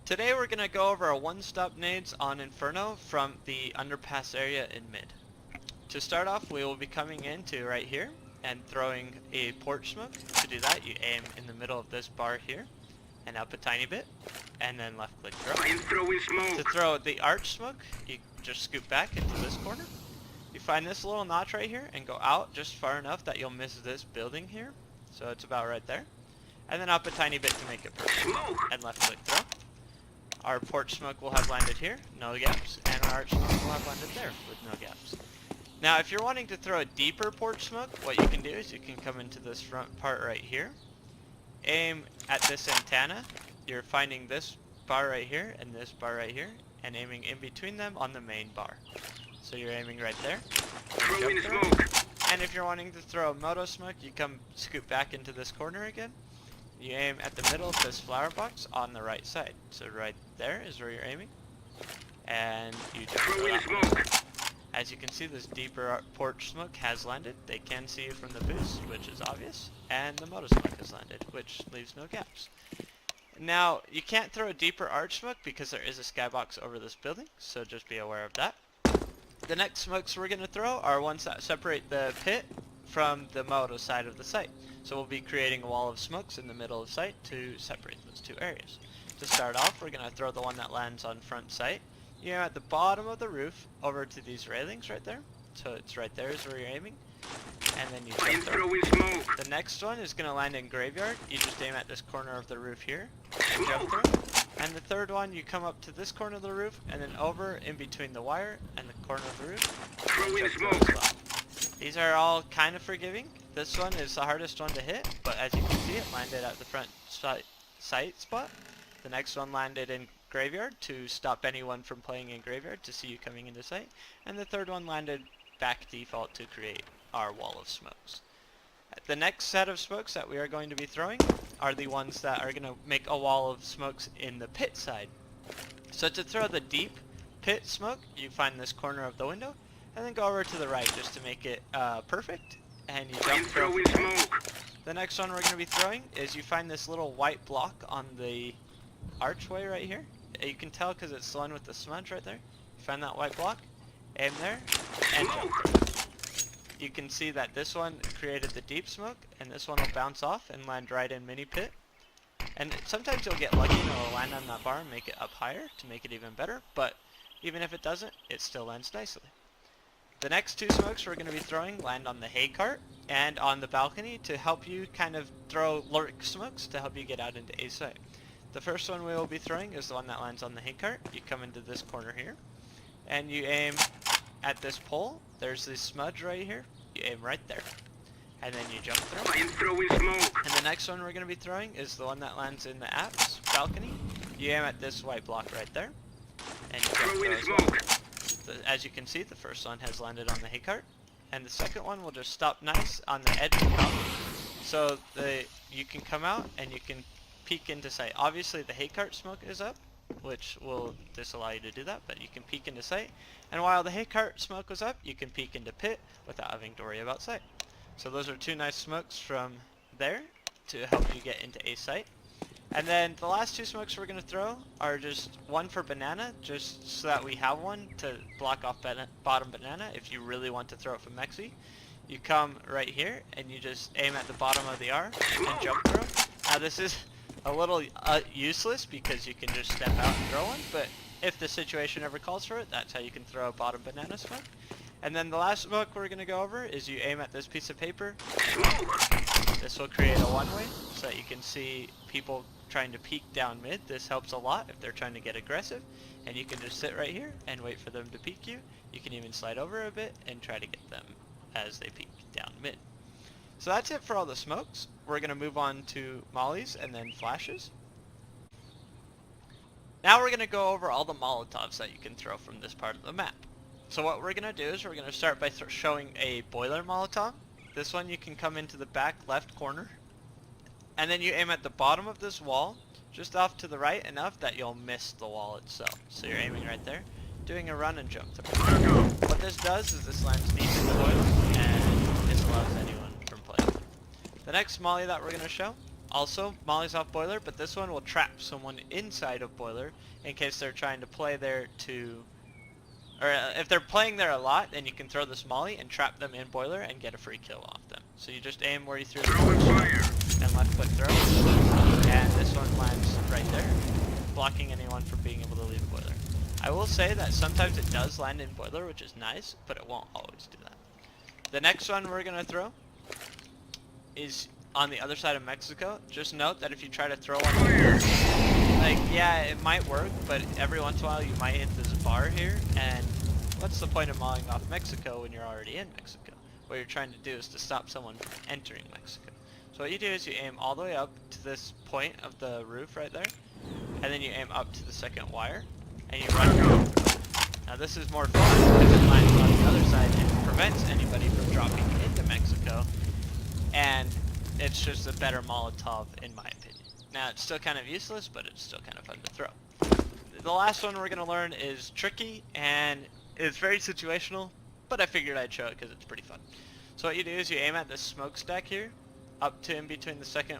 Today we're going to go over a one-stop nades on Inferno from the Underpass area in mid. To start off, we will be coming into right here and throwing a porch smoke. To do that, you aim in the middle of this bar here and up a tiny bit, and then left click throw. I'm throwing smoke. To throw the arch smoke, you just scoot back into this corner. You find this little notch right here and go out just far enough that you'll miss this building here. So it's about right there. And then up a tiny bit to make it perfect. Smoke. And left click throw. Our porch smoke will have landed here, no gaps, and our arch smoke will have landed there with no gaps. Now if you're wanting to throw a deeper porch smoke, what you can do is you can come into this front part right here, aim at this antenna. You're finding this bar right here and this bar right here, and aiming in between them on the main bar. So you're aiming right there. Throwing smoke. And if you're wanting to throw a moto smoke, you come scoot back into this corner again. You aim at the middle of this flower box on the right side. So right there is where you're aiming. And you just throw that one. As you can see, this deeper porch smoke has landed. They can see you from the boost, which is obvious. And the moto smoke has landed, which leaves no gaps. Now, you can't throw a deeper arch smoke because there is a skybox over this building, so just be aware of that. The next smokes we're going to throw are ones that separate the pit from the moto side of the site. So we'll be creating a wall of smokes in the middle of the site to separate those two areas. To start off, we're going to throw the one that lands on front site. You're at the bottom of the roof over to these railings right there. So it's right there is where you're aiming. And then you jump through. Smoke. The next one is going to land in graveyard. You just aim at this corner of the roof here and jump through. And the third one, you come up to this corner of the roof and then over in between the wire and the corner of the roof. Throwing smoke. As well. These are all kind of forgiving. This one is the hardest one to hit, but as you can see, it landed at the front site spot. The next one landed in graveyard to stop anyone from playing in graveyard to see you coming into sight. And the third one landed back default to create our wall of smokes. The next set of smokes that we are going to be throwing are the ones that are going to make a wall of smokes in the pit side. So to throw the deep pit smoke, you find this corner of the window, and then go over to the right just to make it perfect, and you jump through. The next one we're going to be throwing is you find this little white block on the archway right here. You can tell because it's the one with the smudge right there. You find that white block, aim there, and jump through. You can see that this one created the deep smoke, and this one will bounce off and land right in mini pit. And sometimes you'll get lucky and it'll land on that bar and make it up higher to make it even better, but even if it doesn't, it still lands nicely. The next two smokes we're going to be throwing land on the hay cart and on the balcony to help you kind of throw lurk smokes to help you get out into A site. The first one we will be throwing is the one that lands on the hay cart. You come into this corner here and you aim at this pole. There's this smudge right here. You aim right there. And then you jump through. I'm throwing smoke. And the next one we're going to be throwing is the one that lands in the apps balcony. You aim at this white block right there. And you jump through as well. As you can see, the first one has landed on the hay cart, and the second one will just stop nice on the edge of the top. So you can come out and you can peek into sight. Obviously the hay cart smoke is up, which will disallow you to do that, but you can peek into sight. And while the hay cart smoke was up, you can peek into pit without having to worry about sight. So those are two nice smokes from there to help you get into a site. And then the last two smokes we're going to throw are just one for banana, just so that we have one to block off bottom banana if you really want to throw it from Mexi. You come right here and you just aim at the bottom of the R and jump through. Now this is a little useless because you can just step out and throw one, but if the situation ever calls for it, that's how you can throw a bottom banana smoke. And then the last smoke we're going to go over is you aim at this piece of paper. This will create a one-way so that you can see people trying to peek down mid. This helps a lot if they're trying to get aggressive, and you can just sit right here and wait for them to peek you. You can even slide over a bit and try to get them as they peek down mid. So that's it for all the smokes. We're going to move on to mollies and then flashes. Now we're going to go over all the Molotovs that you can throw from this part of the map. So what we're going to do is we're going to start by showing a boiler Molotov. This one you can come into the back left corner, and then you aim at the bottom of this wall, just off to the right enough that you'll miss the wall itself. So you're aiming right there, doing a run and jump through. What this does is this lands deep in the boiler, and disallows anyone from playing. The next molly that we're going to show also mollies off boiler, but this one will trap someone inside of boiler in case they're trying to play there to, or if they're playing there a lot, then you can throw this molly and trap them in boiler and get a free kill off them. So you just aim where you threw the Throwing torch fire. and left click throw, and this one lands right there, blocking anyone from being able to leave boiler. I will say that sometimes it does land in boiler, which is nice, but it won't always do that. The next one we're going to throw is on the other side of Mexico. Just note that if you try to throw one here, like, yeah, it might work, but every once in a while you might hit this bar here, and what's the point of mauling off Mexico when you're already in Mexico? What you're trying to do is to stop someone from entering Mexico. So what you do is you aim all the way up to this point of the roof right there, and then you aim up to the second wire, and you run through. Now this is more fun because it lands on the other side and prevents anybody from dropping into Mexico, and it's just a better Molotov in my opinion. Now it's still kind of useless, but it's still kind of fun to throw. The last one we're going to learn is tricky, and it's very situational, but I figured I'd show it because it's pretty fun. So what you do is you aim at this smokestack here, up to in between the second,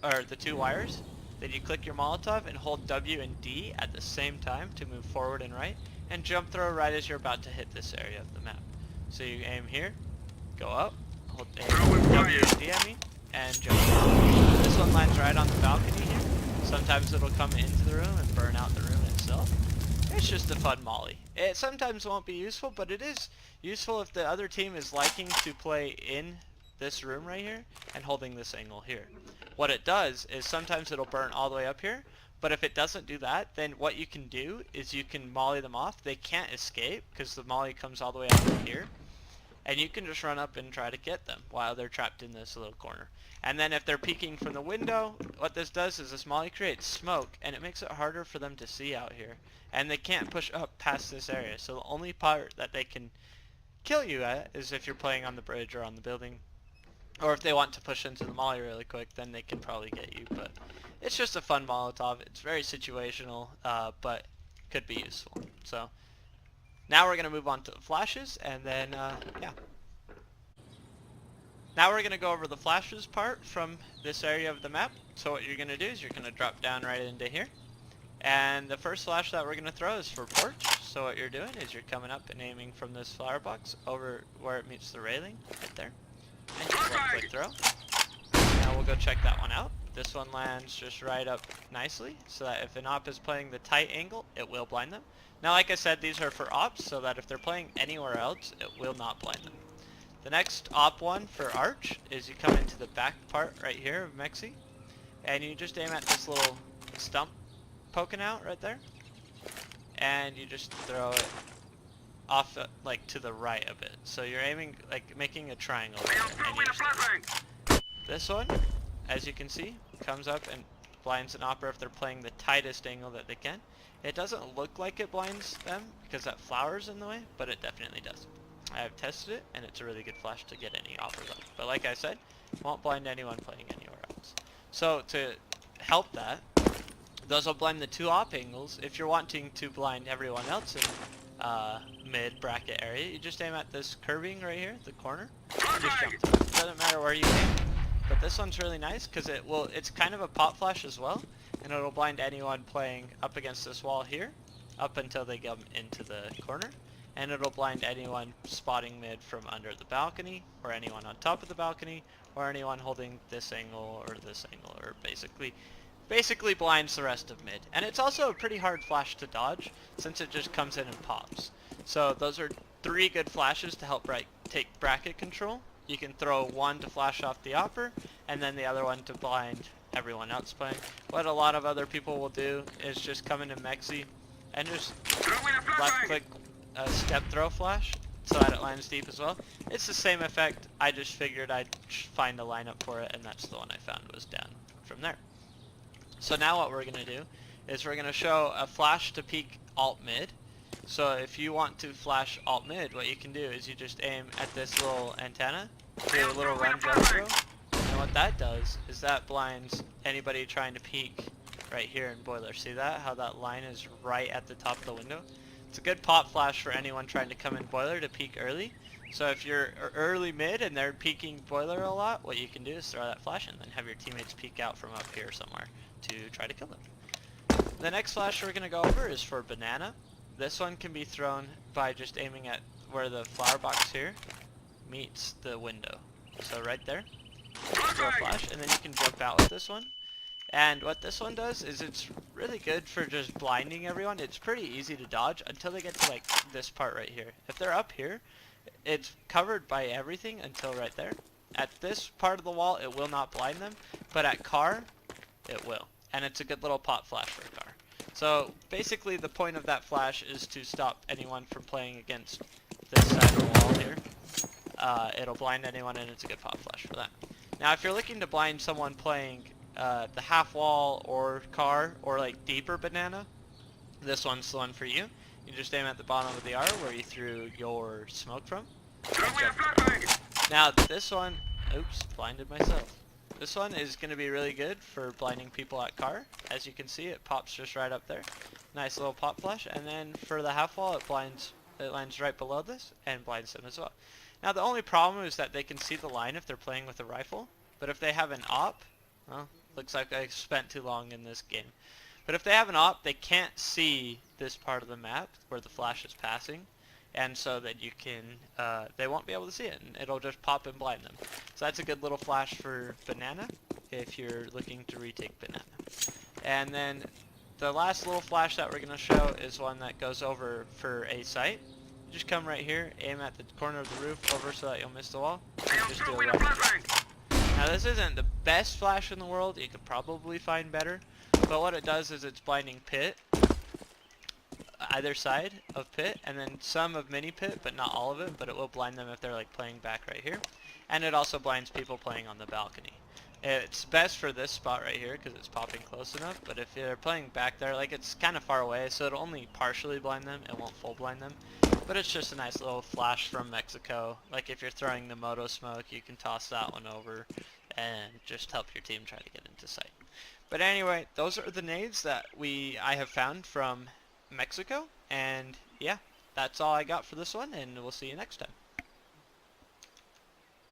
or the two wires. Then you click your Molotov and hold W and D at the same time to move forward and right, and jump throw right as you're about to hit this area of the map. So you aim here, go up, hold W and D and jump throw. This one lands right on the balcony here. Sometimes it'll come into the room and burn out the room itself. It's just a fun molly. It sometimes won't be useful, but it is useful if the other team is liking to play in this room right here and holding this angle here. What it does is sometimes it'll burn all the way up here, but if it doesn't do that, then what you can do is you can molly them off. They can't escape because the molly comes all the way up here, and you can just run up and try to get them while they're trapped in this little corner. And then if they're peeking from the window, what this does is this molly creates smoke, and it makes it harder for them to see out here, and they can't push up past this area. So the only part that they can kill you at is if you're playing on the bridge or on the building, or if they want to push into the molly really quick, then they can probably get you. But it's just a fun Molotov. It's very situational, but could be useful. So now we're going to move on to the flashes, and then, yeah. Now we're going to go over the flashes part from this area of the map. So what you're going to do is you're going to drop down right into here. And the first flash that we're going to throw is for porch. So what you're doing is you're coming up and aiming from this flower box over where it meets the railing, right there. And just left click throw. Now we'll go check that one out. This one lands just right up nicely, so that if an op is playing the tight angle, it will blind them. Now like I said, these are for ops, so that if they're playing anywhere else, it will not blind them. The next op one for arch is you come into the back part right here of Mexi, and you just aim at this little stump poking out right there, and you just throw it off like to the right a bit. So you're aiming like making a triangle there, and you just this one, as you can see, comes up and blinds an opera if they're playing the tightest angle that they can. It doesn't look like it blinds them because that flower's in the way, but it definitely does. I have tested it, and it's a really good flash to get any operas up. But like I said, it won't blind anyone playing anywhere else. So to help that, those will blind the two op angles. If you're wanting to blind everyone else in mid bracket area, you just aim at this curving right here, the corner, and just jump through. It doesn't matter where you aim, but this one's really nice because it's kind of a pop flash as well, and it'll blind anyone playing up against this wall here, up until they come into the corner, and it'll blind anyone spotting mid from under the balcony, or anyone on top of the balcony, or anyone holding this angle, or basically blinds the rest of mid. And it's also a pretty hard flash to dodge, since it just comes in and pops. So those are 3 good flashes to help take bracket control. You can throw one to flash off the opper, and then the other one to blind everyone else playing. What a lot of other people will do is just come into Mexi and just left click a step throw flash so that it lands deep as well. It's the same effect. I just figured I'd find a lineup for it, and that's the one I found was down from there. So now what we're going to do is we're going to show a flash to peek alt mid. So if you want to flash alt mid, what you can do is you just aim at this little antenna, do a little run jump throw, and what that does is that blinds anybody trying to peek right here in boiler. See that? How that line is right at the top of the window? It's a good pop flash for anyone trying to come in boiler to peek early, So if you're early mid and they're peeking boiler a lot, what you can do is throw that flash and then have your teammates peek out from up here somewhere to try to kill them. The next flash we're going to go over is for banana. This one can be thrown by just aiming at where the flower box here meets the window. So right there, throw a flash, and then you can jump out with this one. And what this one does is it's really good for just blinding everyone. It's pretty easy to dodge until they get to like this part right here. If they're up here, it's covered by everything until right there. At this part of the wall, it will not blind them, but at car, it will. And it's a good little pop flash for a car. So basically the point of that flash is to stop anyone from playing against this side of the wall here. It'll blind anyone and it's a good pop flash for that. Now if you're looking to blind someone playing the half wall or car or like deeper banana, this one's the one for you. You just aim at the bottom of the R where you threw your smoke from. Now this one, oops, blinded myself. This one is going to be really good for blinding people at car. As you can see, it pops just right up there. Nice little pop flash. And then for the half wall, it lands right below this and blinds them as well. Now the only problem is that they can see the line if they're playing with a rifle. But if they have an op, well, looks like I spent too long in this game. But if they have an op, they can't see this part of the map where the flash is passing. And so that you can, they won't be able to see it, and it'll just pop and blind them. So that's a good little flash for banana, if you're looking to retake banana. And then the last little flash that we're going to show is one that goes over for a site. Just come right here, aim at the corner of the roof over so that you'll miss the wall, and just do a run. Now this isn't the best flash in the world, you could probably find better, but what it does is it's blinding pit, either side of pit, and then some of mini pit, but not all of it, but it will blind them if they're like playing back right here. And it also blinds people playing on the balcony. It's best for this spot right here because it's popping close enough, but if you're playing back there, like it's kind of far away, so it'll only partially blind them, it won't full blind them. But it's just a nice little flash from Mexico. Like if you're throwing the moto smoke, you can toss that one over and just help your team try to get into sight. But anyway, those are the nades that I have found from Mexico, and yeah, that's all I got for this one, and we'll see you next time.